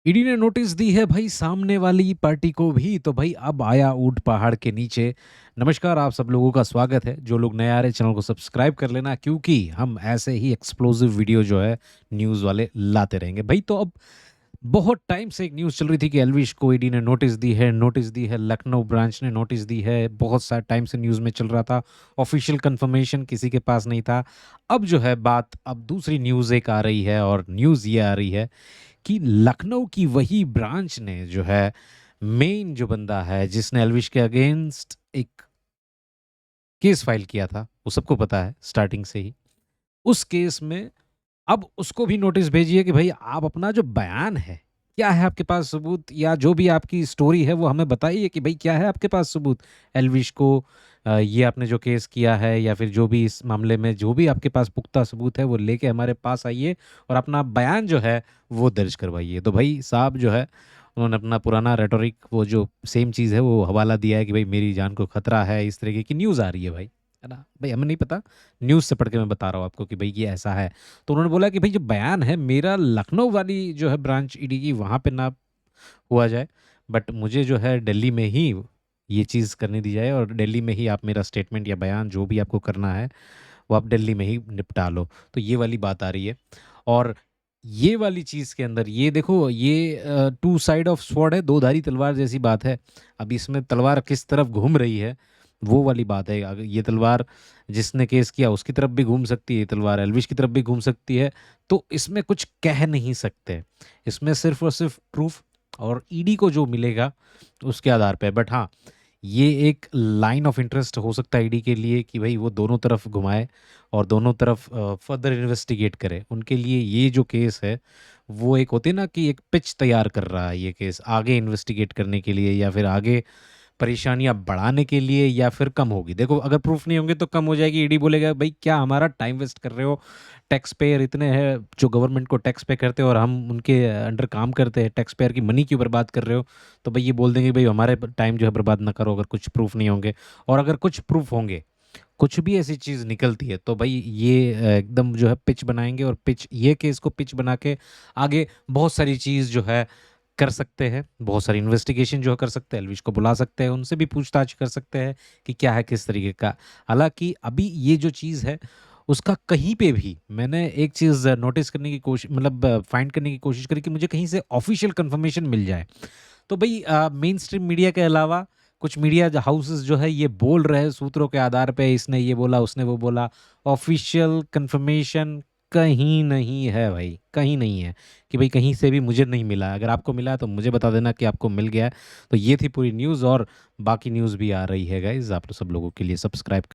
ED ने notice दी है भाई सामने वाली पार्टी को भी, तो भाई अब आया ऊंट पहाड़ के नीचे। नमस्कार, आप सब लोगों का स्वागत है। जो लोग नए आ रहे चैनल को सब्सक्राइब कर लेना, क्योंकि हम ऐसे ही एक्सप्लोसिव वीडियो जो है न्यूज़ वाले लाते रहेंगे भाई। तो अब बहुत टाइम से एक न्यूज़ चल रही थी कि एलविश को ईडी ने नोटिस दी है, लखनऊ ब्रांच ने नोटिस दी है। बहुत सारे टाइम से न्यूज़ में चल रहा था, ऑफिशियल कंफर्मेशन किसी के पास नहीं था। अब जो है बात, अब दूसरी न्यूज़ एक आ रही है, और न्यूज़ ये आ रही है कि लखनऊ की वही ब्रांच ने जो है, मेन जो बंदा है जिसने एल्विश के अगेंस्ट एक केस फाइल किया था, वो सबको पता है स्टार्टिंग से ही। उस केस में अब उसको भी नोटिस भेजी है कि भाई आप अपना जो बयान है, क्या है आपके पास सबूत, या जो भी आपकी स्टोरी है वो हमें बताइए कि भाई क्या है आपके पास सबूत। एल्विश को ये आपने जो केस किया है, या फिर जो भी इस मामले में जो भी आपके पास पुख्ता सबूत है वो लेके हमारे पास आइए, और अपना बयान जो है वो दर्ज करवाइए। तो भाई साहब जो है, उन्होंने अपना पुराना रेटोरिक, वो जो सेम चीज़ है वो हवाला दिया है कि भाई मेरी जान को खतरा है, इस तरीके की न्यूज़ आ रही है भाई, है ना भाई। हमें नहीं पता, न्यूज़ से पढ़ के मैं बता रहा हूँ आपको कि भाई ये ऐसा है। तो उन्होंने बोला कि भाई जो बयान है मेरा, लखनऊ वाली जो है ब्रांच ईडी की, वहाँ पे ना हुआ जाए, बट मुझे जो है दिल्ली में ही ये चीज़ करने दी जाए, और दिल्ली में ही आप मेरा स्टेटमेंट या बयान जो भी आपको करना है वो आप दिल्ली में ही निपटा लो। तो ये वाली बात आ रही है। और ये वाली चीज़ के अंदर ये देखो, ये टू साइड ऑफ स्वॉर्ड है, दो धारी तलवार जैसी बात है। अब इसमें तलवार किस तरफ घूम रही है, वो वाली बात है। अगर ये तलवार जिसने केस किया उसकी तरफ भी घूम सकती है, ये तलवार एल्विश की तरफ भी घूम सकती है। तो इसमें कुछ कह नहीं सकते, इसमें सिर्फ और सिर्फ प्रूफ और ईडी को जो मिलेगा उसके आधार पे। बट हाँ, ये एक लाइन ऑफ इंटरेस्ट हो सकता है ईडी के लिए कि भाई वो दोनों तरफ घुमाए और दोनों तरफ फर्दर इन्वेस्टिगेट करे। उनके लिए ये जो केस है, वो एक होती है ना कि एक पिच तैयार कर रहा है ये केस आगे इन्वेस्टिगेट करने के लिए, या फिर आगे परेशानियाँ बढ़ाने के लिए, या फिर कम होगी। देखो, अगर प्रूफ नहीं होंगे तो कम हो जाएगी। ईडी बोलेगा भाई क्या हमारा टाइम वेस्ट कर रहे हो, टैक्स पेयर इतने हैं जो गवर्नमेंट को टैक्स पे करते हैं, और हम उनके अंडर काम करते हैं, टैक्स पेयर की मनी क्यों बर्बाद कर रहे हो। तो भाई ये बोल देंगे भाई हमारे टाइम जो है बर्बाद ना करो, अगर कुछ प्रूफ नहीं होंगे। और अगर कुछ प्रूफ होंगे, कुछ भी ऐसी चीज़ निकलती है, तो भाई ये एकदम जो है पिच बनाएंगे, और पिच, ये केस को पिच बना के आगे बहुत सारी चीज़ जो है कर सकते हैं, बहुत सारी इन्वेस्टिगेशन जो है कर सकते हैं, एल्विश को बुला सकते हैं, उनसे भी पूछताछ कर सकते हैं कि क्या है किस तरीके का। हालांकि अभी ये जो चीज़ है उसका कहीं पे भी मैंने एक चीज़ नोटिस करने की कोशिश, मतलब फाइंड करने की कोशिश करी कि मुझे कहीं से ऑफिशियल कंफर्मेशन मिल जाए। तो भाई मेन स्ट्रीम मीडिया के अलावा कुछ मीडिया हाउसेस जो है ये बोल रहे हैं सूत्रों के आधार पे, इसने ये बोला उसने वो बोला। ऑफिशियल कंफर्मेशन कहीं नहीं है भाई, कहीं नहीं है। कि भाई कहीं से भी मुझे नहीं मिला है। अगर आपको मिला है तो मुझे बता देना कि आपको मिल गया है। तो ये थी पूरी न्यूज़, और बाकी न्यूज़ भी आ रही है गाइज, आप सब लोगों के लिए। सब्सक्राइब